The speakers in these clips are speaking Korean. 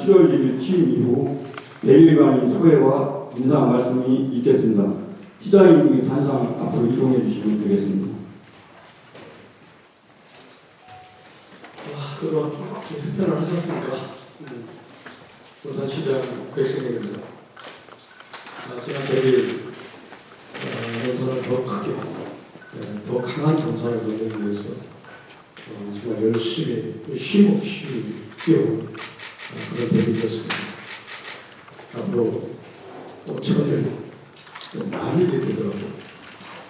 7월 1일 취임 이후 100일간의 소회와 인사 말씀이 있겠습니다. 시장님이 단상 앞으로 이동해 주시면 되겠습니다. 그동안 편을 하셨습니까? 부산시장 백승입니다. 지난 100일 노선을 더 크게, 더 강한 정산을 보내기 위해서 정말 열심히 쉼없이 뛰어온 그런 100일이 됐습니다. 앞으로 5천일 많이 되더라도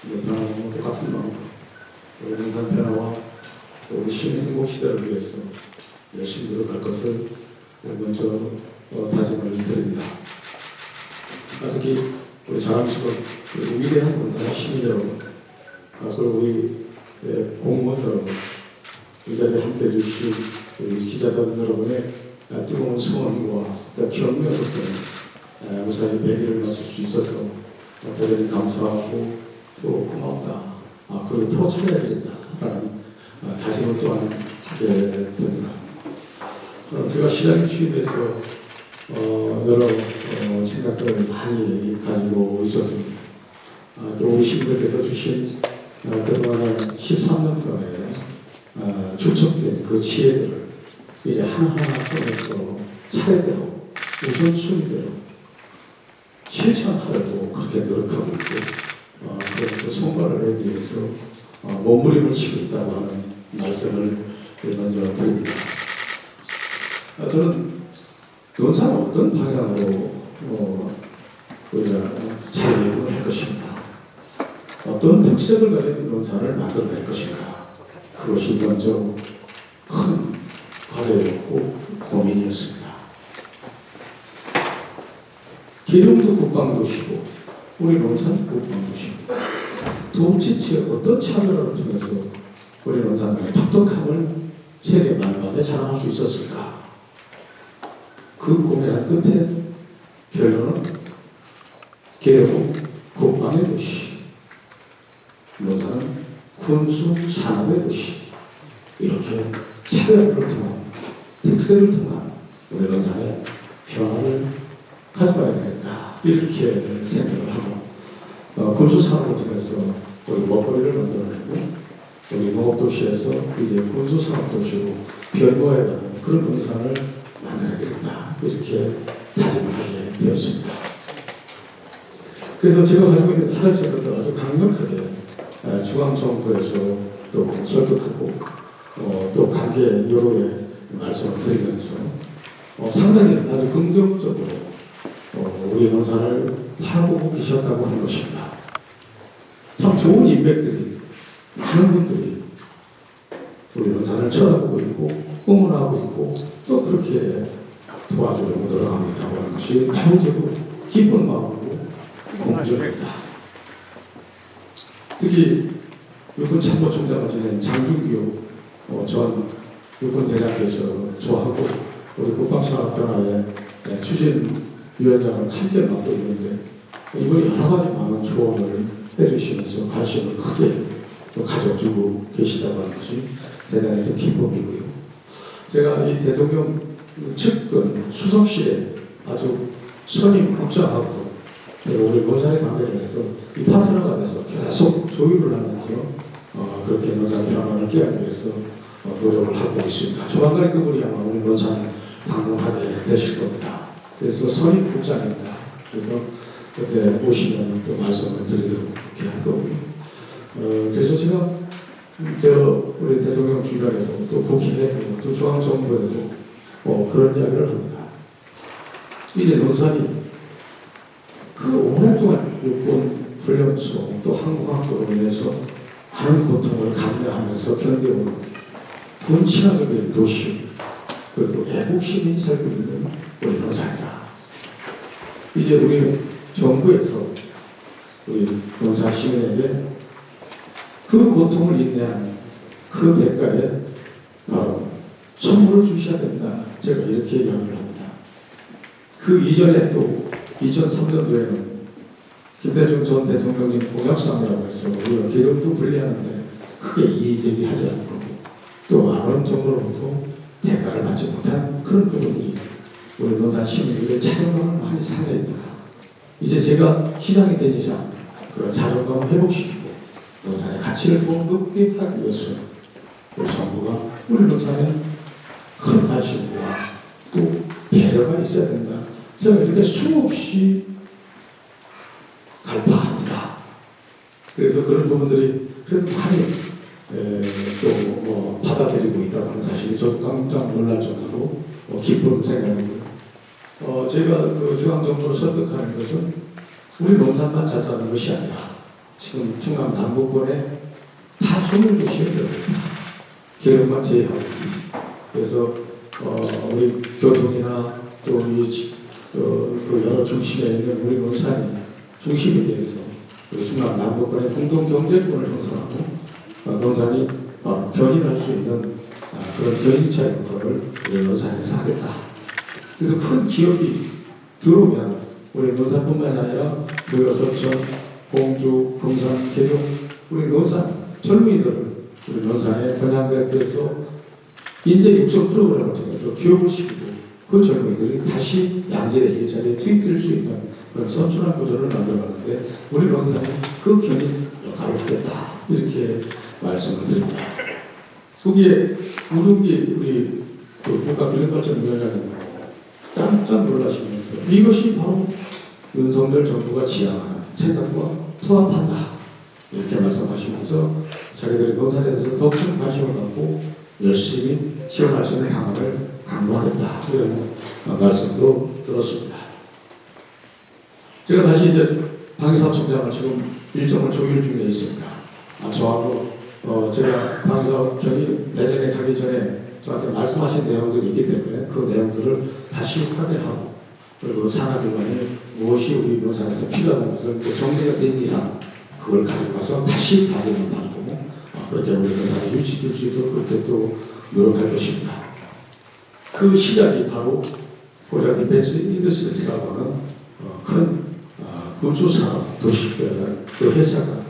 변화는 똑같은 마음으로 우리 농산 변화와 우리 시민 행복 시대를 위해서 열심히 노력할 것을 먼저 다짐을 드립니다. 특히 우리 자랑스러운 위대한 군사 시민 여러분, 그리고 우리 공무원 여러분, 이 자리에 함께해 주신 우리 기자단 여러분의 뜨거운 성원과 격려 덕분에 무사히 100일을 마칠 수 있어서 대단히 감사하고 또 고맙다. 그리고 더 잘해야 되겠다라는 다짐을 또한 하게 됩니다. 제가 시장에 취임해서 여러 생각들을 많이 가지고 있었습니다. 또 우리 시민들께서 주신 그동안 13년간의 축적된 그 지혜들을 이제 하나하나 꺼내서 차례대로 우선순위대로 실천하려고 그렇게 노력하고 있고 그 성과를 내기 위해서 몸부림을 치고 있다고 하는 말씀을 먼저 드립니다. 저는 논사는 어떤 방향으로 우리가 차이를 할 것인가, 어떤 특색을 가진 논사를 만들어낼 것인가, 그것이 먼저 큰 과제였고 고민이었습니다. 기름도 국방도시고 우리 논산도 국방도시고 도대체 어떤 차별화를 통해서 우리 논산의 독특함을 세계 만방에 자랑할 수 있었을까? 그 고민한 끝에 결론은 계속 국방의 도시, 논산은 군수 산업의 도시, 이렇게 차별화를 통한 특색을 통한 우리 논산의 변화를 가져가야 되겠다, 이렇게 생각을 하고 군수 산업을 통해서 우리 먹거리를 만들어내고 우리 농업도시에서 이제 군수산업도시로 변모해가는 그런 논산을 만들어야 되겠다, 이렇게 다짐을 하게 되었습니다. 그래서 제가 가지고 있는 다른 생각들 아주 강력하게 중앙정부에서 또 설득하고 또 관계 여로에 말씀을 드리면서 상당히 아주 긍정적으로 우리 논산을 바라보고 계셨다고 하는 것입니다. 참 좋은 인맥들이, 많은 분들이 우리 논산을 쳐다보고 있고 응원하고 있고 또 그렇게 도와주려고 노력하고 있다고 하는 것이 저도 기쁜 마음으로 공부합니다. 특히 육군참모총장을 지낸 장준기호 전 육군대장께서 저하고 우리 국방산업변화의 추진위원장을 함께 맡고 있는데 이번에 여러 가지 많은 조언을 해주시면서 관심을 크게 또 가져주고 계시다고 하는 것이 대단히 또 기쁨이고요. 제가 이 대통령 측근 수석실에 아주 선임 국장하고 우리 논산의 관계를 해서 이 파트너가 돼서 계속 조율을 하면서 그렇게 논산 변화를 깨기 위해서 노력을 하고 있습니다. 조만간에 그분이 아마 우리 논산을 방문하게 되실 겁니다. 그래서 선임 국장입니다. 그래서 그때 오시면 또 말씀을 드리도록 이렇게 할 거고요. 그래서 제가 우리 대통령 주변에도 또 국회에도 또 중앙정부에도 그런 이야기를 합니다. 이제 논산이 그 오랫동안 육군 훈련소 또 항공학교로 인해서 많은 고통을 감내하면서 견뎌온 군친화적인 도시, 그리고 애국 시민이 살고 있는 우리 논산이다. 이제 우리 정부에서 우리 논산 시민에게 그 고통을 인내한 그 대가에 선물을 주셔야 된다. 제가 이렇게 이야기를 합니다. 그 이전에 또 2003년도에는 김대중 전 대통령님 공약상이라고 해서 우리가 기름도 분리하는데 크게 이의제기하지 않고 또 아무런 정도로부터 대가를 받지 못한 그런 부분들이 우리 논산 시민들의 자존감을 많이 상해야 된다. 이제 제가 시장이 된 이상 그런 자존감을 회복시키고 논산의 가치를 더 높게 하기 위해서 우리 정부가 우리 논산에 큰 관심과 또 배려가 있어야 된다. 제가 이렇게 수없이 갈파합니다. 그래서 그런 부분들이 그래도 많이 또 받아들이고 있다고 하는 사실이 저도 깜짝 놀랄 정도로 기쁜 생각이고요. 제가 그 중앙정부를 설득하는 것은 우리 논산만 잘 사는 것이 아니라 지금 충남 남부권에 다 손을 주시면 됩니다. 계획만 제외하고. 그래서 우리 교통이나 또 그 여러 중심에 있는 우리 논산이 중심이 돼서 우리 충남 남부권의 공동 경제권을 형성하고 논산이 견인할 수 있는 그런 견인차 역할을 우리 논산에서 하겠다. 그래서 큰 기업이 들어오면 우리 논산뿐만 아니라 무역서천, 공주, 금산, 계룡 우리 논산 젊은이들을 우리 논산의 번양대학교에서 인재 육성 프로그램을 통해서 교육을 시키고 그 젊은이들이 다시 양질의 일자리에 투입될 수 있는 그런 선순환 구조를 만들어가는데 우리 논산이 그 견인 역할을 하겠다. 이렇게 말씀을 드립니다. 거기에 우동기 우리 그 국가균형발전위원장님 깜짝 놀라시면서 이것이 바로 윤석열 정부가 지향하는 생각과 부합한다. 이렇게 말씀하시면서 자기들이 논산에 대해서 더 큰 관심을 갖고 열심히 지원할 수 있는 방안을 강구하겠다. 이런 말씀도 들었습니다. 제가 다시 이제 방위사업청장을 지금 일정을 조율 중에 있습니다. 저하고 제가 방위사업 경위 내전에 가기 전에 저한테 말씀하신 내용들이 있기 때문에 그 내용들을 다시 확인하고 그리고 산하기관이 무엇이 우리 논산에서 필요한 것을 또 정리가 된 이상 그걸 가지고 가서 다시 발행을 받고 그렇게 우리 논산이 유치될 수 있도록 그렇게 또 노력할 것입니다. 그 시작이 바로 코리아 디펜스 인더스트리라고 하는 큰 군수산업 도시 그 회사가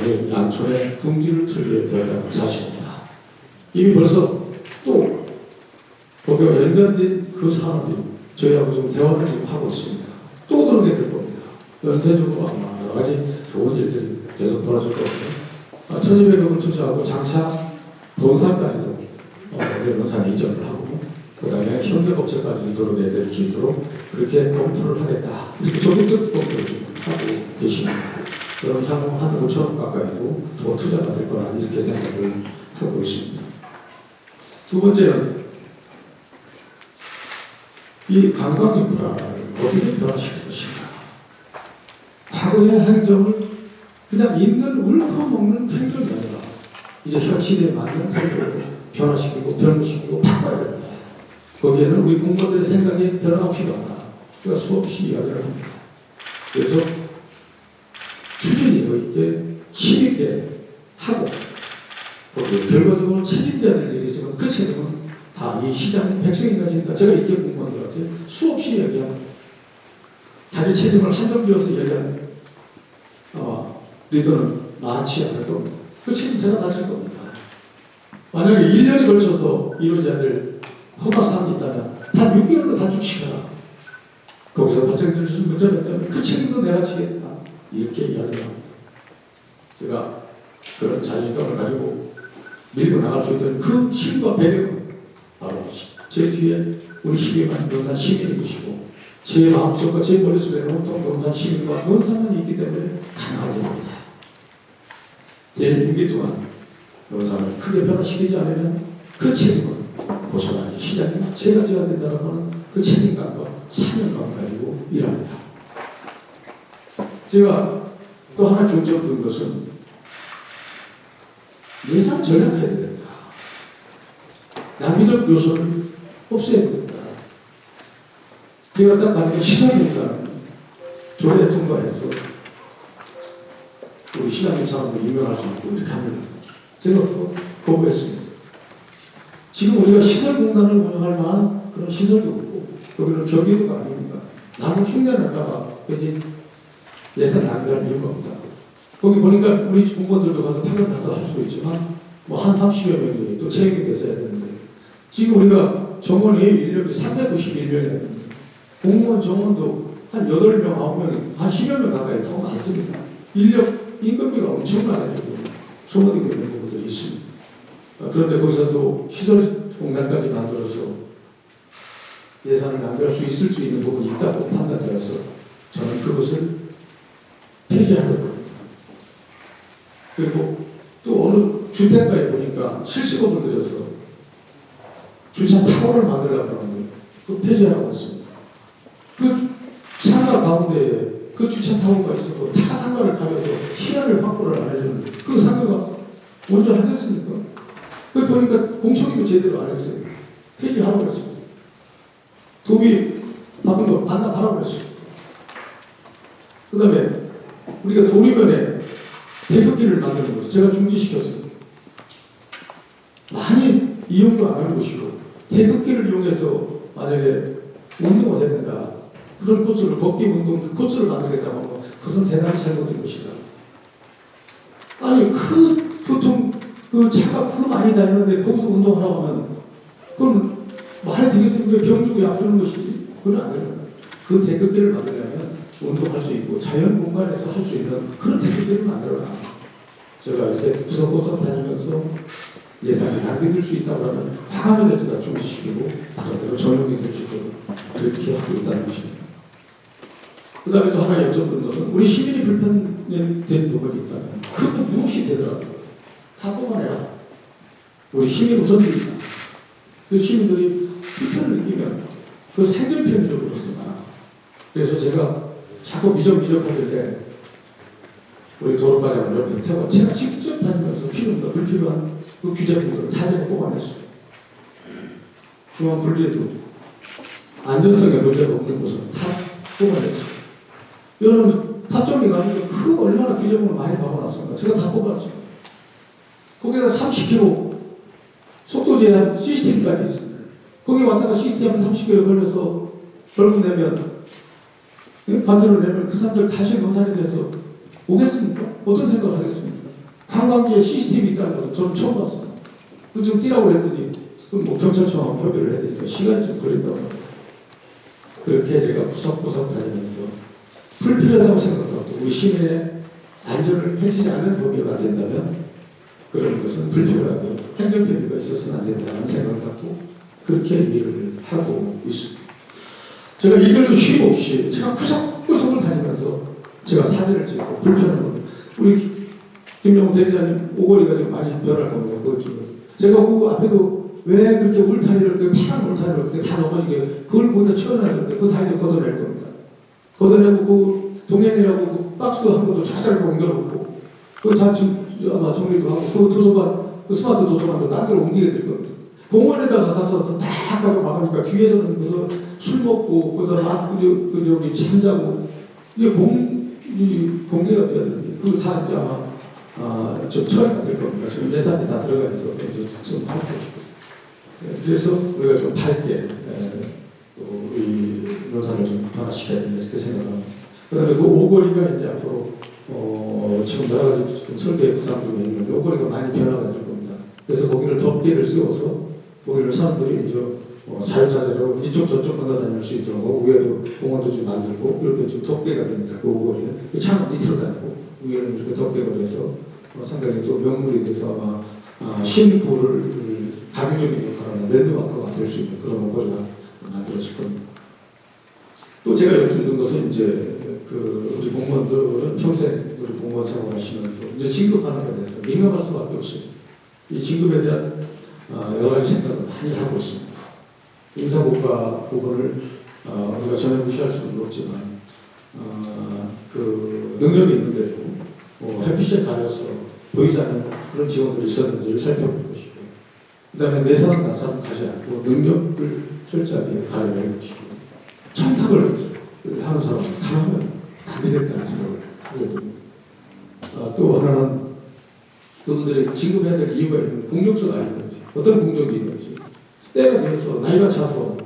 우리 양촌에 둥지를 틀게 되었다는 사실입니다. 이미 벌써 또 거기와 연관된 그 산업이 저희하고 좀 대화를 지금 하고 있습니다. 또 들어오게 될 겁니다. 연쇄적으로 아마 여러 가지 좋은 일들이 계속 벌어질 겁니다. 1200억을 투자하고 장차 본사까지도 우리 논산에 이전을 하고 그 다음에 현대업체까지 들어오게 될 수 있도록 그렇게 검토를 하겠다. 이렇게 적극적 검토를 하고 계십니다. 그럼 향후 한 5천억 가까이도 더 투자가 될 거라 이렇게 생각을 하고 있습니다. 두 번째는 이 관광 인프라를 어떻게 변화시킬 것인가. 과거의 행정을 그냥 있는 울커먹는 행정이 아니라 이제 현 시대에 맞는 행정으로 변화시키고 변화시키고 바꿔야 됩니다. 거기에는 우리 공무원들의 생각에 변화가 필요하다. 우리가 수없이 이야기를 합니다. 그래서 추진력 있게 힘있게 하고 결과적으로 책임져야 될 일이 있으면 그 책임은 다 이 시장의 백성이 가지니까 제가 이렇게 공무원들한테 수없이 얘기합니다. 자기 책임을 한정지어서 얘기하는 리더는 많지 않을 겁니다. 그 책임 제가 다 질 겁니다. 만약에 1년에 걸쳐서 이루어져야 될 허가사항이 있다면 단 6개월로 다 주시거나 거기서 발생될 수 있는 문제가 있다면 그 책임도 내가 지겠다. 이렇게 이야기를 합니다. 제가 그런 자신감을 가지고 밀고 나갈 수 있는 그 힘과 배려는 바로 제 뒤에 우리 12만 논산 시민이 계시고 제 마음속과 제 머릿속에는 온통 논산 시민과 논산만이 있기 때문에 가능하게 됩니다. 제 6기 동안 논산을 크게 변화시키지 않으면 그 책임은 고스란히 시장이나 제가 져야 된다는 그 책임감과 사명감 가지고 일합니다. 제가 또 하나 중점 둔 것은 예산 절약해야 된다. 낭비적 요소를 없애야 된다. 제가 딱 가니까 시사공단 조례 통과해서 우리 시장님 사람도 유명할 수 있고 이렇게 합니다. 제가 또 거부했습니다. 지금 우리가 시설공단을 운영할 만한 그런 시설도 없고 여기는 경기도가 아닙니다. 남은 흉내날까봐 여기 예산 낭비할 이유가 없다. 거기 보니까 우리 공무원들도 가서 파견 가서 할 수도 있지만 뭐 한 30여 명이 또 채용이 됐어야 되는데 지금 우리가 정원이 인력이 391명이거든요. 공무원 정원도 한 8명, 9명, 한 10여 명 가까이 더 많습니다. 인력, 임금비가 엄청나게 소모되고 있는 부분들이 있습니다. 그런데 거기서도 시설 공간까지 만들어서 예산을 낭비할 수 있을 수 있는 부분이 있다고 판단되어서 저는 그것을 폐지하려고 합니다. 그리고 또 어느 주택가에 보니까 70억을 들여서 주차 타워를 만들려고 하는데 그 폐지하라고 했습니다. 그 상가 가운데에 그 주차 타워가 있어서 타 상가를 가려서 시야를 확보를 안 해주는데 그 상가가 먼저 하겠습니까? 그 보니까 공청회도 제대로 안 했어요. 폐지하라고 했습니다. 도비 받은 거 반납하라고 했습니다. 그 다음에 우리가 도리면에 태극기를 만드는 것을 제가 중지시켰습니다. 많이 이용도 안 할 것이고 태극기를 이용해서 만약에 운동을 해야 된다. 그런 코스를 걷기 운동 그 코스를 만들겠다고 하면 그것은 대단히 잘못된 것이다. 아니 교통 그 차가 그 많이 다니는데 거기서 운동하라고 하면 그럼 말이 되겠습니까? 병주고 약주는 것이지. 그건 안 됩니다. 그 태극기를 만들려면 운동할 수 있고 자연 공간에서 할 수 있는 그런 태극기를 만들어라. 제가 이렇게 구석구석 다니면서 예산이 낭비될 수 있다고 하면 화가를 제가 중지시키고 나름대로 전용이 될 수 있도록 그렇게 하고 있다는 것입니다. 그 다음에 또 하나 여쭤보는 것은 우리 시민이 불편된 부분이 있다면 그것도 무엇이 되더라도 다 뽑아내라. 우리 시민 우선입니다. 그 시민들이 불편을 느끼면 그것을 행정편의적으로 쓰나. 그래서 제가 자꾸 미적하길래 우리 도로과장을 옆에 태워 제가 직접 다니면서 필요한 불필요한 그 규제품들을 다 제가 뽑아냈어요. 중앙 분리에도 안전성에 문제가 없는 곳은 다 뽑아냈어요. 여러분 탑정이 가지고 그 얼마나 규제품을 많이 박아놨습니까? 제가 다 뽑았어요. 거기다 30km 속도 제한 시스템까지 있습니다. 거기 왔다가 시스템 30km 걸려서 벌금 내면 관세를 내면 그 사람들 다시 검사에 대해서 오겠습니까? 어떤 생각을 하겠습니까? 관광지에 시스템이 있다는 것은 저는 처음 봤습니다. 그 좀 뛰라고 그랬더니 그럼 뭐 경찰청하고 협의를 해야 되니까 시간이 좀 걸린다고 합니다. 그렇게 제가 구석구석 다니면서 불필요하다고 생각하고 우리 시민의 안전을 해치지 않는 법규가 된다면 그런 것은 불필요하게 행정편의가 있어서는 안 된다는 생각을 갖고 그렇게 일을 하고 있습니다. 제가 이걸도 쉼 없이 제가 구석구석을 다니면서 제가 사진을 찍고 불편한 거 우리 김영호 대리자님 오거리가 지금 많이 변할 겁니다. 그거 지금 제가 그 앞에도 왜 그렇게 울타리를 그 파란 울타리를 그렇게 다 넘어지게 그걸 거기다 치워놨는데 그 다리도 걷어낼 겁니다. 걷어내고 그 동행이라고 그 박스 한 것도 좌절로 옮겨놓고 그거 다 지금 아마 정리도 하고 그 도서관 그 스마트 도서관도 딴 데로 옮기게 될 겁니다. 공원에다가 가서 다 가서 막으니까 뒤에서는 그래서 술 먹고 그래서 저기 잠자고 이게 공개가 돼야 되는데 그거 다 이제 아마 좀 처리가 될 겁니다. 지금 예산이 다 들어가 있어서 이제 좀 하고 있고 그래서 우리가 좀 밝게 우리 노사를 좀 변화시켜야 된다 이렇게 생각합니다. 그다음에 그 오거리가 이제 앞으로 지금 여러 가지 좀 설계 구상 중에 있는데 오거리가 많이 변화가 될 겁니다. 그래서 거기를 덮개를 씌워서 거기를 사람들이 이제 자유자재로 이쪽 저쪽 건너다닐 수 있도록 위에도 공원도 좀 만들고 이렇게 좀 덮개가 됩니다. 그 오거리는 창 밑으로 다니고 위에는 이렇게 덮개가 돼서 상당히 또 명물이 돼서 아마 신구를 가교적인 역할을 하는 랜드마크가 될 수 있는 그런 오거리가 만들어질 겁니다. 또 제가 여쭙는 것은 이제 그 우리 공무원들은 평생 우리 공무원 생활하시면서 이제 진급하는 게 돼서 민감할 수밖에 없어요. 이 진급에 대한 여러 가지 생각을 많이 하고 있습니다. 인사고과 부분을 우리가 전혀 무시할 수는 없지만 그 능력이 있는데도 햇빛에 가려서 보이지 않는 그런 직원들이 있었는지를 살펴볼 것이고 그 다음에 내사는 낯선 가지 않고 능력을 철저하게 가려낼 것이고 청탁을 하는 사람은 가능하면 안 되겠다는 생각을 하게 됩니다. 또 하나는 그분들이 진급해야 될 이유가 있는 공정성 아니든지 어떤 공정이 있는지 때가 되어서 나이가 차서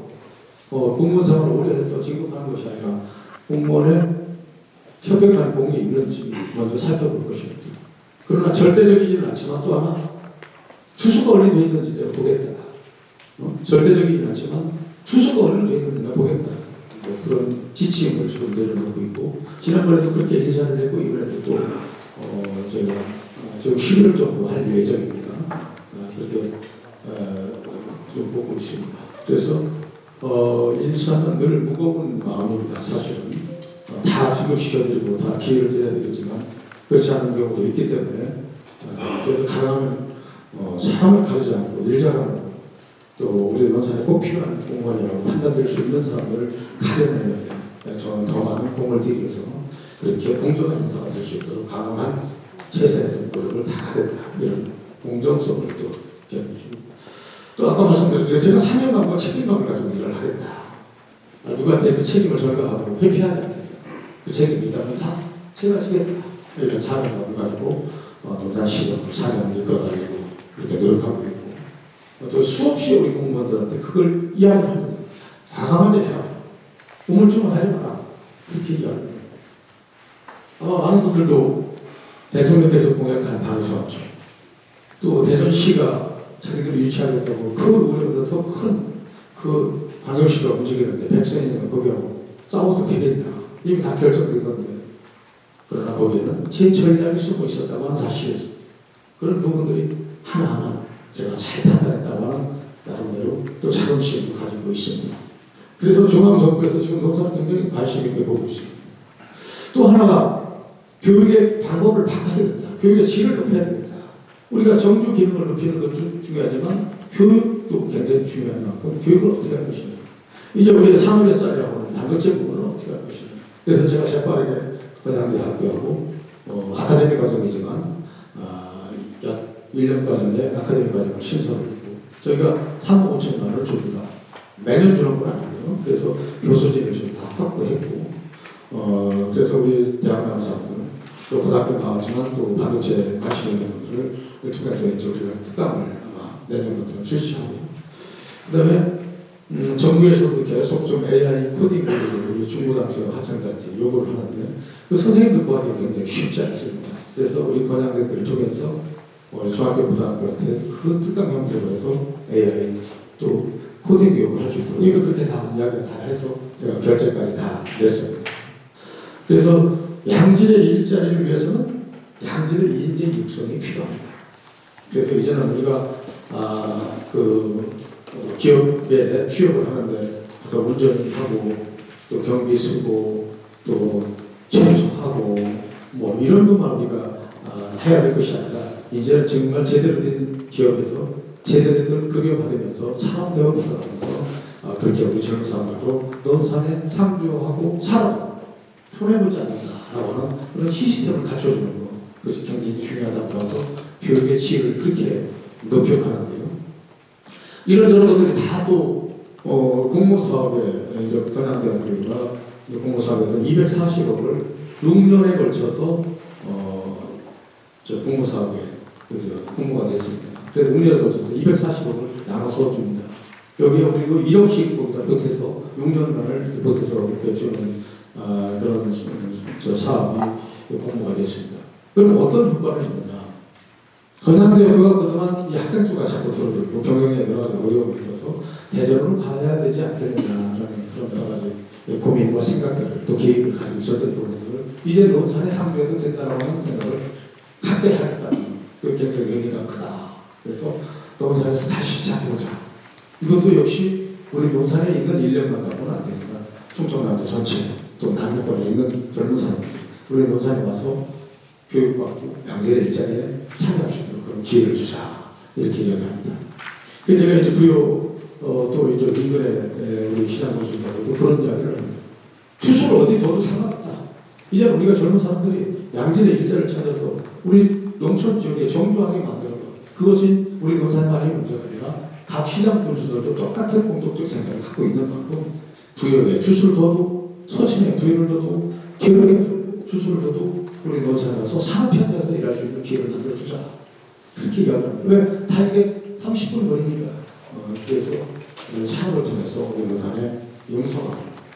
공무원 생활을 오래 해서 진급하는 것이 아니라 공무원의 협력하는 공이 있는지 먼저 살펴볼 것입니다. 그러나 절대적이지는 않지만 또 하나 수수가 얼리되어 있는지 제가 보겠다. 절대적이진 않지만 수소가 어느 정도 되는가 보겠다. 뭐 그런 지침을 지금 내려놓고 있고 지난번에도 그렇게 인사를 했고 이번에도 또 저희가 지금 11월 정도 할 예정입니다. 그렇게 좀 보고 있습니다. 그래서 인사는 늘 무거운 마음입니다. 사실은 다 지급시켜드리고 다 기회를 드려야 되겠지만 그렇지 않은 경우도 있기 때문에 그래서 가능하면 사람을 가리지 않고 일 잘하는 또 우리 논산에 꼭 필요한 공무원이라고 판단될 수 있는 사람들을 가려내야 돼. 저는 더 많은 공을 들이기 위해서 그렇게 공정한 인사가 될 수 있도록 가능한 최선의 노력을 다 하겠다. 이런 공정성을 또 견주시고 또 아까 말씀드렸죠. 제가 사명감과 책임감을 가지고 일을 하겠다. 누구한테 그 책임을 전가하고 회피하지 않겠다. 그 책임이 있다면 다 제가 지겠다. 이런 사명감을 가지고 논산 시정 사명을 이끌어가지고 이렇게 노력하고 있고 또 수없이 우리 공무원들한테 그걸 이야기를 합니다. 과감하게 해라. 우물쭈물 하지 마라. 이렇게 이야기합니다. 아마 많은 분들도 대통령께서 공약한 당선죠. 또 대전시가 자기들이 유치하겠다고 그 우려보다 더 큰 그 광역시가 움직이는데 백선이는 거기하고 싸워서 되겠냐. 이미 다 결정된 건데 그러나 거기에는 제 전략이 숨어 있었다고 하는 사실이죠. 그런 부분들이 하나하나 제가 잘 판단했다고 하는 나름대로 또 자긍심을 가지고 있습니다. 그래서 중앙정부에서 지금 논산을 굉장히 관심 있게 보고 있습니다. 또 하나가 교육의 방법을 바꿔야 된다. 교육의 질을 높여야 된다. 우리가 정규 기능을 높이는 것도 중요하지만 교육도 굉장히 중요한 만큼 교육을 어떻게 할 것이냐. 이제 우리가 3월에 쌀이라고 하는 반도체 부분을 어떻게 할 것이냐. 그래서 제가 재빠르게 거장대학교하고 아카데미 과정이지만 약 1년 과정에 아카데미 과정을 신설을 했고 저희가 3억 5천만 원을 줍니다. 매년 주는 건 아니에요. 그래서 교수진을 지금 다 확보했고 그래서 우리 대학 나온 사람들은 또 고등학교 나왔지만 또 반도체 관심 있는 분들을 통해서 이제 우리가 특강을 아마 내년부터 실시하고 그 다음에 정부에서도 계속 좀 AI 코딩을 우리 중고등학교 학생들한테 요구를 하는데 그 선생님들 구하기가 굉장히 쉽지 않습니다. 그래서 우리 권양대학교를 통해서 우리 중학교 고등학교한테 그 특강 형태로 해서 AI 또 코딩 교육을 할 수 있도록 이거 그렇게 다 이야기 다 해서 제가 결제까지 다 냈습니다. 그래서 양질의 일자리를 위해서는 양질의 인재 육성이 필요합니다. 그래서 이제는 우리가 기업에 취업을 하는데 가서 운전하고 또 경비 쓰고 또 청소하고 뭐 이런 것만 우리가 해야 될 것이 아니라 이제는 정말 제대로 된 기업에서 제대로 된 급여 받으면서 사업대와 붙어가면서 그렇게 우리 젊은 사람들도 논산에 상주하고 살아 손해보지 않는다라고 하는 그런 시스템을 갖춰주는 것 그것이 굉장히 중요하다고 봐서 교육의 질을 그렇게 높여가는데요. 이런저런 것들이 다 또 공모사업에 이제 건양대학교가 공모사업에서 240억을 6년에 걸쳐서 공모사업에 공모가 됐습니다. 그래서 6년에 걸쳐서 240억을 나눠서 줍니다. 여기에 우리도 1억씩 거기다 못해서 6년간을 못해서 이렇게 주는 그런 사업이 공모가 됐습니다. 그럼 어떤 효과를 있느냐? 건양대학교가 그동안 이 학생 수가 자꾸 줄어들고 경영에 여러 가지 어려움이 있어서 대전으로 가야 되지 않겠느냐라는 그런 여러 가지 고민과 생각들을 또 계획을 가지고 있었던 부분들을 이제 논산에 상주해도 된다라고 하는 생각을 갖게 하겠다는 그 굉장히 의미가 크다. 그래서 논산에서 다시 시작해보자. 이것도 역시 우리 논산에 있는 인력만 갖고는 안 되니까 충청남도 전체 또 남부권에 있는 젊은 사람들이 우리 논산에 와서 교육받고 양질의 일자리에 참여할 수 있도록 그런 기회를 주자 이렇게 이야기합니다. 그래서 제가 이제 부여 또 이제 인근에 우리 시장군수님하고도 그런 이야기를 합니다. 주소를 어디 둬도 상관없다. 이제 우리가 젊은 사람들이 양질의 일자리를 찾아서 우리 농촌 지역에 정주하게 만들어서 그것이 우리 논산만의 문제가 아니라 각 시장 군수들도 똑같은 공동적 생각을 갖고 있는 만큼 부여에 주소를 둬도 서신에 부여를 둬도 교육에 주소를 둬도 우리 논산에 와서 산업 현장에서 일할 수 있는 기회를 만들어주자. 그렇게 이야기합니다. 왜? 다 이게 30분 거리니까. 그래서 산업을 통해서 우리 논산의 용성을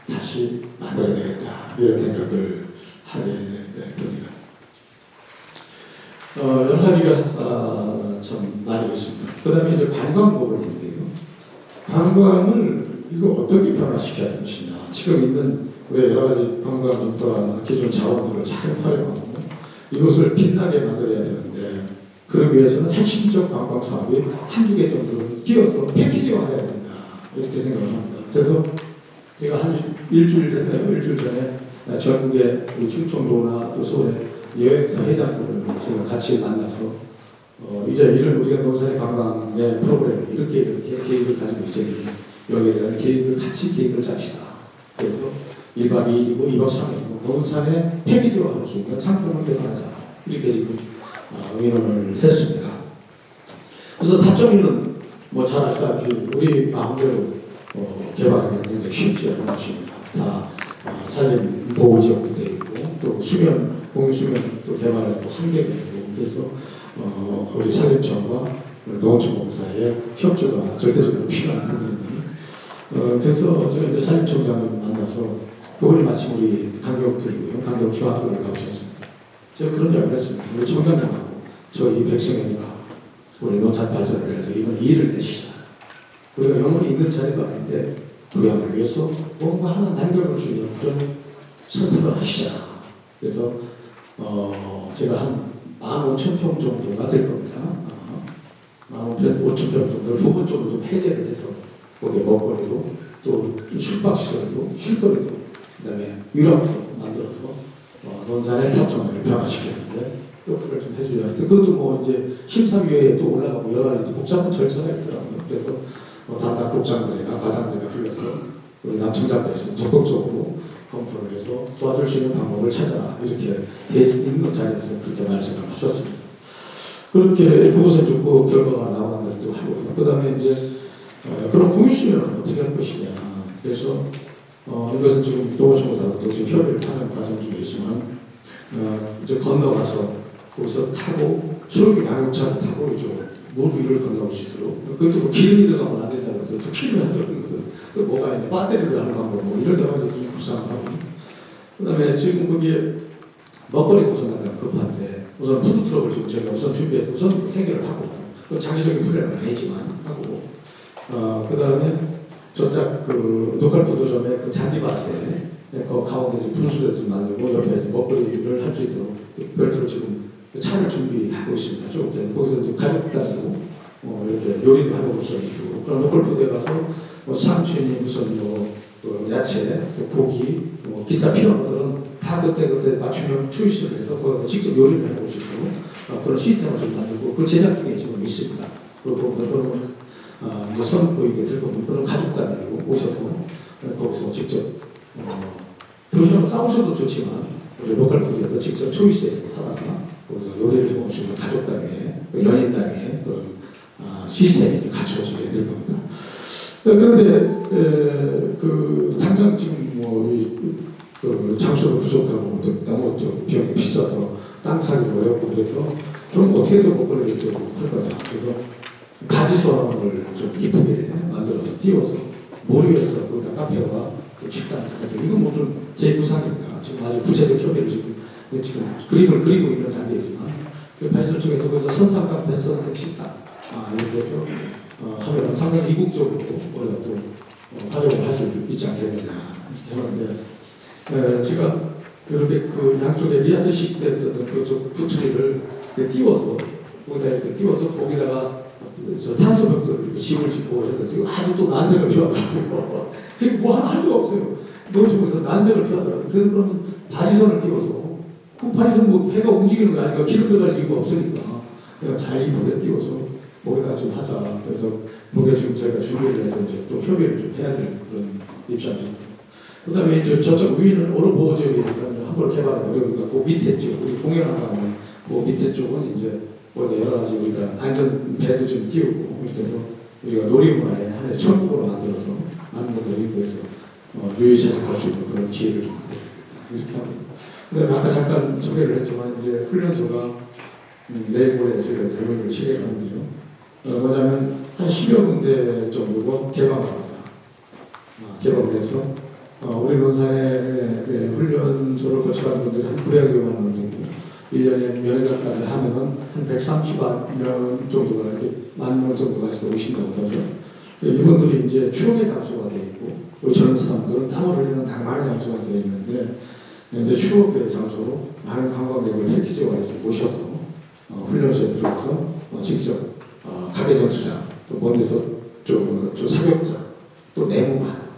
다시 만들어야 되겠다. 이런 생각을 하게 됩니다. 여러 가지가 참 많이 있습니다. 그 다음에 이제 관광 부분인데요. 관광을 이거 어떻게 변화시켜야 할 것이냐. 지금 있는 우리 여러 가지 관광 인프라 기존 자원들을 잘 활용하고 이것을 빛나게 만들어야 되는데 그러기 위해서는 핵심적 관광 사업이 한두 개 정도를 끼워서 패키지화해야 된다. 이렇게 생각을 합니다. 그래서 제가 한 일주일 됐나요? 일주일 전에 전국의 우리 충청도나 또 서울의 여행사 회장들을 제가 같이 만나서 이제 이런 우리가 논산의 관광의 프로그램을 이렇게 계획을 가지고 있으니 여기에 대한 계획을 짭시다. 그래서 1박 2일이고 2박 3일이고 논산의 패키지화할 수 있는 상품을 개발하자. 이렇게 지금 의논을 했습니다. 그래서 답정이는 뭐 잘 알다시피 우리 마음대로 개발하기는 굉장히 쉽지 않은 것입니다. 다 산림 보호지역도 되어 있고 또 수면 공유 수면 또 개발에 또 한계가 있고 그래서 우리 산림청과 농어촌공사의 협조가 절대적으로 필요한 부분입니다. 그래서 제가 이제 산림청장을 만나서 그분이 마침 우리 강경풀이고요. 강경중학교를 가보셨습니다. 제가 그런 이야기를 했습니다. 우리 청장님하고 저희 백성현이가 우리 농산 발전을 해서 이번 일을 내시자. 우리가 영원히 있는 자리도 아닌데 부양을 위해서 뭔가 하나 남겨볼 수 있는 그런 선택을 하시자. 그래서 제가 한 15,000평 정도가 될 겁니다. 15,000평 정도를 부분적으로 좀 해제를 해서 거기에 먹거리도 또 숙박시설도 쉴거리도 그다음에 유람도 만들어서 논산의 협정을 변화시켰는데 그걸 좀 해줘야 돼. 그것도 뭐 이제 심사위원회에 또 올라가고 여러 가지 복잡한 절차가 있더라고요. 그래서 담당 국장들이나 과장들이나 불러서 우리 남청장께서 적극적으로 검토를 해서 도와줄 수 있는 방법을 찾아라. 이렇게 있는 자리에서 그렇게 말씀을 하셨습니다. 그렇게 그것에 좋고 결과가 나오는 것도 하고 그 다음에 이제 그런 공유수면은 어떻게 할 것이냐. 그래서 이것은 지금 농어촌공사도 지금 협의를 하는 과정 중에 있지만 이제 건너가서 거기서 타고 수로기 양용차를 타고 이쪽 물 위를 건너올 수 있도록 그것도 뭐 기름이 들어가면 안 된다고 해서 또 기름이 안 들어가거든. 그 뭐가 있냐 배터리를 하는 방법 뭐 이런 데가 좀 불쌍하고 그 다음에 지금 거기에 먹거리 우선하면 급한데 우선 푸드트럭을 지금 저희가 우선 준비해서 우선 해결을 하고 그 장기적인 플랜은 아니지만 하고 그 다음에 저쪽 그 로컬 푸드점의 그 잔디밭에 그 가운데 이제 분수대도 좀 만들고 옆에 먹거리를 할 수 있도록 별도로 지금 차를 준비하고 있습니다. 좀 그래서 거기서 좀 가족 단위로 이렇게 요리도 하고 수 있고 그럼 로컬 푸드에 가서 뭐 상추니 무슨 야채, 고기, 기타 필요한 것들은 다 그때 맞춤형 초이스를 해서 거기서 직접 요리를 해볼 수 있도록 그런 시스템을 좀 만들고 그 제작 중에 지금 있습니다. 그리고 그런 이제 선보이게 될 겁니다. 그런 가족 단위로 오셔서 거기서 직접 도시락 싸우셔도 좋지만 우리 로컬 푸드에서 직접 초이스해서 사다가 거기서 요리를 해볼 수 있는 가족 단위의 연인 단위의 그런 시스템이 갖춰지게 될 겁니다. 그런데 그 당장 지금 그 장소도 부족하고 너무 좀 비용이 비싸서 땅 사기도 어렵고 그래서 그럼 어떻게든 먹거리를 좀 할 거냐. 그래서 가지선을 좀 이쁘게 만들어서 띄워서 모리에서 거기다 카페와 식당 이건 뭐 좀 제 구상입니다. 지금 아주 구체적 협의를 지금 그림을 그리고 있는 단계이지만 그 발전 쪽에서 거기서 선상 카페, 선생 식당 이렇게 해서 하면 상당히 이국적으로 우리가 또 활용을 할 수 있지 않겠느냐 했는데 제가 그렇게 그 양쪽에 리아스식 됐던 그쪽 구트리를 띄워서 거기다 이렇게 띄워서 거기다가 탄소벽돌을 집을 짓고 해서 아주 또 난색을 피워더라고요. 그게 뭐 하나 할 수가 없어요. 농촌에서 난색을 피하더라고요. 그래서 그러면 바지선을 띄워서 그 바지선 뭐 해가 움직이는 거 아니까 기름 들어갈 이유가 없으니까 내가 잘 이쁘게 띄워서 거기다 좀 하자. 그래서 그게 지금 저희가 준비를 해서 이제 또 협의를 좀 해야 되는 그런 입장입니다. 그 다음에 이제 저쪽 위는 오르보호 지역이니까 한번 개발을 어려우니까 그 밑에 쪽, 우리 공연하는 그 밑에 쪽은 이제 여러 가지 우리가 안전배도 좀 띄우고 이렇게 해서 우리가 놀이문화에 하나의 천국으로 만들어서 많은 분들이 그래서 유의차적할 수 있는 그런 기회를 좀 이렇게 합니다. 근데 아까 잠깐 소개를 했지만 이제 훈련소가 내일 모레 저희가 대본을 시행을 하는데요. 뭐냐면 한 10여 군데 정도가 개방을 합니다. 개방을 해서 우리 논산의 훈련소를 거쳐가는 분들이 한 900여만 명 정도 1년에 면회관까지 하면은 한 130만 명 정도가 이제 10,000명 정도가 오신다고 그러죠. 이분들이 이제 추억의 장소가 되어 있고, 우리 저런 사람들은 땀을 흘리는 낭만의 장소가 되어 있는데, 이제 추억의 장소로 많은 관광객을 패키지화 해서 모셔서 훈련소에 들어가서 직접 가게 전투장, 또 먼 데서 저 사격장, 또 내무관,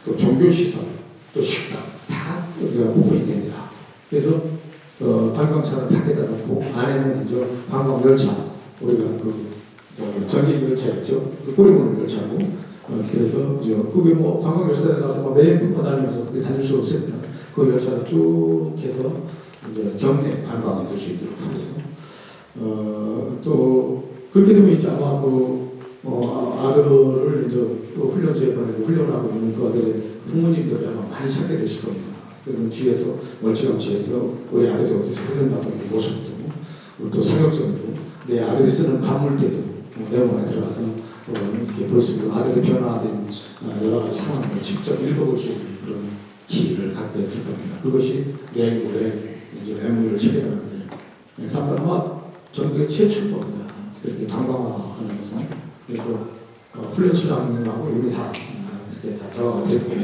또 종교시설, 또 식당 다 우리가 오픈이 됩니다. 그래서 관광차는 밖에다 놓고 안에는 이제 관광열차, 우리가 전기 열차 있죠, 그 꼬리물 열차고, 그래서 그게 뭐 관광열차에 가서 뭐 매일 품고 다니면서 그게 다닐 수 없으니까 그 열차를 쭉 해서 이제 경내 관광을 할 수 있도록 하고요. 또 그렇게 되면 이제 아마 아들을 이제 훈련소에 보내고 훈련하고 있는 그 아들의 부모님들이 아마 많이 찾게 되실 겁니다. 그래서 뒤에서 멀찌감치해서 우리 아들이 어디서 훈련받고 있는 모습도, 또 사격장도, 내 아들이 쓰는 관물대도 내부에 들어가서 이렇게 볼 수 있고 아들의 변화된 여러 가지 상황을 직접 읽어볼 수 있는 그런 기회를 갖게 될 겁니다. 그것이 내일 모레 이제 메모를 체결하는데 아마 전국의 최초일 겁니다. 이렇게 관광화하는 것은. 그래서 훈련소장님하고 여기 다 이렇게 다 들어가게 됐고,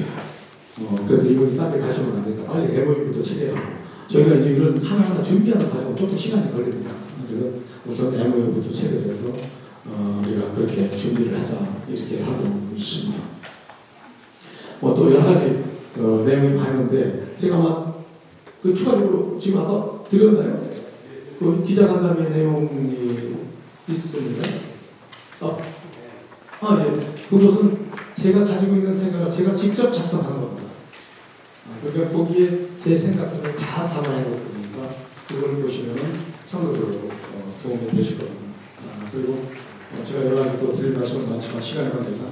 그래서 이분이 딴 데 가시면 안 되니까 빨리 MOU부터 체결하고, 저희가 이제 이런 하나하나 준비하는 과정은 조금 시간이 걸립니다. 그래서 우선 MOU부터 체결해서 우리가 그렇게 준비를 하자 이렇게 하고 있습니다. 또 여러 가지 내용이 많은데 제가 아마 그 추가적으로 지금 아까 드렸나요? 그 기자간담회 내용이 있습니다. 예. 그것은 제가 가지고 있는 생각을 제가 직접 작성한 겁니다. 그러니까 거기에 제 생각들을 다 담아야 되니까 그걸 보시면 참고적으로 도움이 되실 겁니다. 그리고 제가 여러 가지 또 드릴 말씀은 많지만 시간이 관계상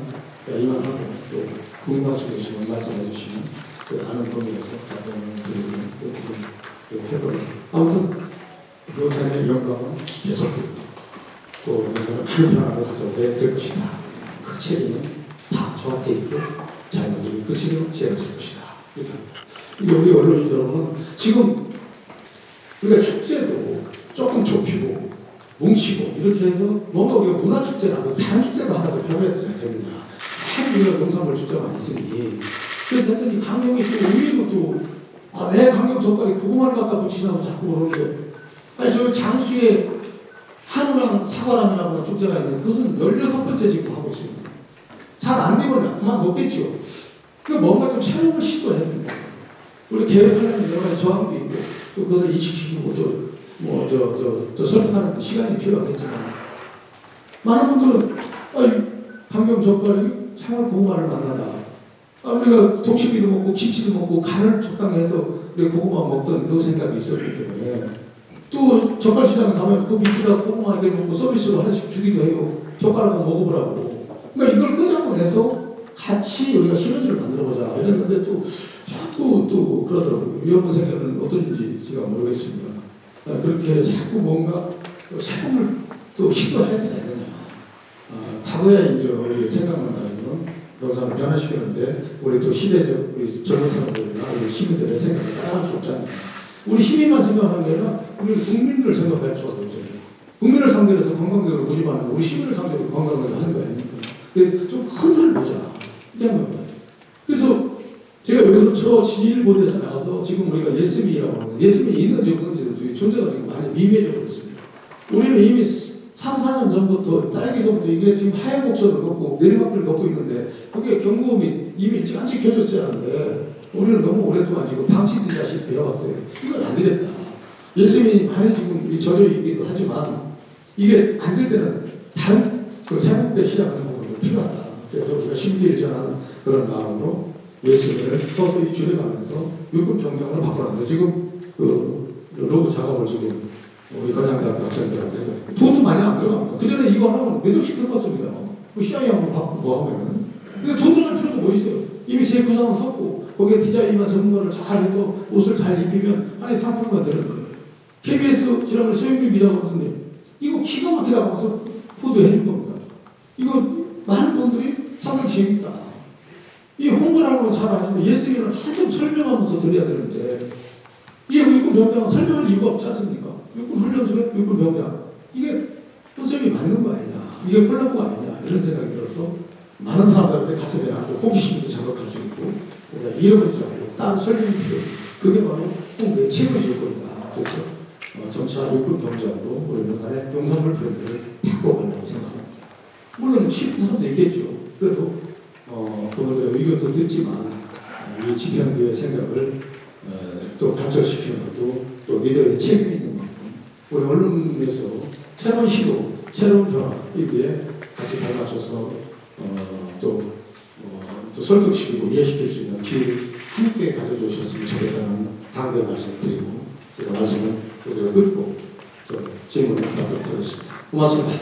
이만하고 또 궁금하신 게 있으면 말씀해 주시면 그 아는 범위에서 답변을 드리고 해보려고. 아무튼 노사의 영광은 계속되고 또 노사는 큰 변화를 가져오게 될 것이다. 그 책임은 다 저한테 있고 자녀들이 그 책임을 지어줄 것이다. 이게 우리 언론인 여러분은 지금 우리가 축제도 조금 좁히고 뭉치고 이렇게 해서 뭔가 우리가 문화축제라도 다른 축제도 하나도 배워야 되지 않겠느냐. 한 우리가 농산물 축제가 있으니 그래서 했더니 강경이 또 의외로 또 내 강경 젓갈에 고구마를 갖다 붙이냐고 자꾸 그러는데 아니 저 장수에 한우랑 사과랑이라고 축제가 있는데 그것은 16번째 지금 하고 있습니다. 잘 안 되면 그만뒀겠죠. 그러니까 뭔가 좀 새로운 걸 시도해야 됩니다. 우리 계획하려면 여러 가지 저항도 있고 또 그것을 인식시키고 또 저 설득하는 시간이 필요하겠지만 많은 분들은 강경 젓갈이 생활 고구마를 만나다 우리가 동치미도 먹고 김치도 먹고 간을 적당히 해서 우리가 고구마 먹던 그 생각이 있었기 때문에 또 젓갈 시장에 가면 그 밑에다 고구마 이렇게 놓고 서비스로 하나씩 주기도 해요. 젓갈하고 먹어보라고. 그러니까 이걸 끄자고 해서 같이 우리가 시너지를 만들어보자 이랬는데 또 자꾸 또 그러더라고요. 여러분 생각은 어떤지 제가 모르겠습니다. 그렇게 자꾸 뭔가 새로운 걸 또 시도해야 되지 않느냐. 과거에 이제 우리 생각만 하면 농산을 변화시키는데 우리 또 시대적 우리 젊은 사람들이나 우리 시민들의 생각을 따라할 수 없잖아요. 우리 시민만 생각하는 게 아니라 우리 국민을 생각할 수가 없잖아요. 국민을 상대로 해서 관광객을 모집하는 우리 시민을 상대로 관광객을 하는 거 아닙니까? 그래서 좀 큰 소리를 보자. 이런 겁니다. 그래서 제가 여기서 저 지일보에서 나가서 지금 우리가 예스미라고 하는 예스미 있는 여건지도 존재가 지금 많이 미미해져 있습니다. 우리는 이미 3, 4년 전부터 딸기서부터 이게 지금 하얀 곡선을 걷고 내리막길을 걷고 있는데 그게 경고음이 이미 짠찍 켜졌었는데 우리는 너무 오랫동안 지금 방치되다시피 해왔어요. 이건 안 되겠다. 예수님이 많이 지금 젖어 있기도 하지만 이게 안 될 때는 다른 그 새롭게 시작하는 부분도 필요하다. 그래서 우리가 신비를 전하는 그런 마음으로 예수님을 서서히 줄여가면서 육군 병장으로 바꿔놨는데 지금 그 로고 작업을 지금 우리 건양대학교 학생들하고 해서 돈도 많이 안 들어갑니다. 그 전에 이거 하면 몇 억씩 들어갔습니다. 그 CI 한번 받고 뭐 하면은. 근데 돈 들어갈 필요도 뭐 있어요. 이미 제 구상은 섰고 거기에 디자인만 전문가를 잘 해서 옷을 잘 입히면 하나의 상품만 되는 거예요. KBS 지난번에 서영준 기자가 교수님 이거 기가 막히다고 해서 보도해 줄 겁니다. 이거 많은 분들이 상당히 재밌다. 이 홍보라는 건 잘 아시면 예수님을 한참 설명하면서 드려야 되는데 이게 육군 병장은 설명할 이유가 없지 않습니까? 육군 훈련소에 육군 병장 이게 컨셉이 맞는 거 아니냐 이게 콜라보가 아니냐 이런 생각이 들어서 많은 사람들한테 가슴에 남고 호기심도 자극할 수 있고 잃어버리지 않고 다른 설명이 필요. 그게 바로 홍보의 최고의 조건이다. 그래서 점차 육군 경제하고 우리 민간의 농산물 브랜드를 바꿔간다고 생각합니다. 물론 쉬운 사람도 있겠죠. 그래도 그분들의 의견도 듣지만 이 집행부의 생각을 또 발전시키는 것도 또 리더의 책임이 있는 만큼 우리 언론에서 새로운 시도, 새로운 변화 여기에 같이 발맞춰서 또 설득시키고 이해시킬 수 있는 기회를 함께 가져주셨으면 좋겠다는 당부의 말씀을 드리고 제가 말씀을 여기서 끊고 질문을 하도록 하겠습니다. 고맙습니다.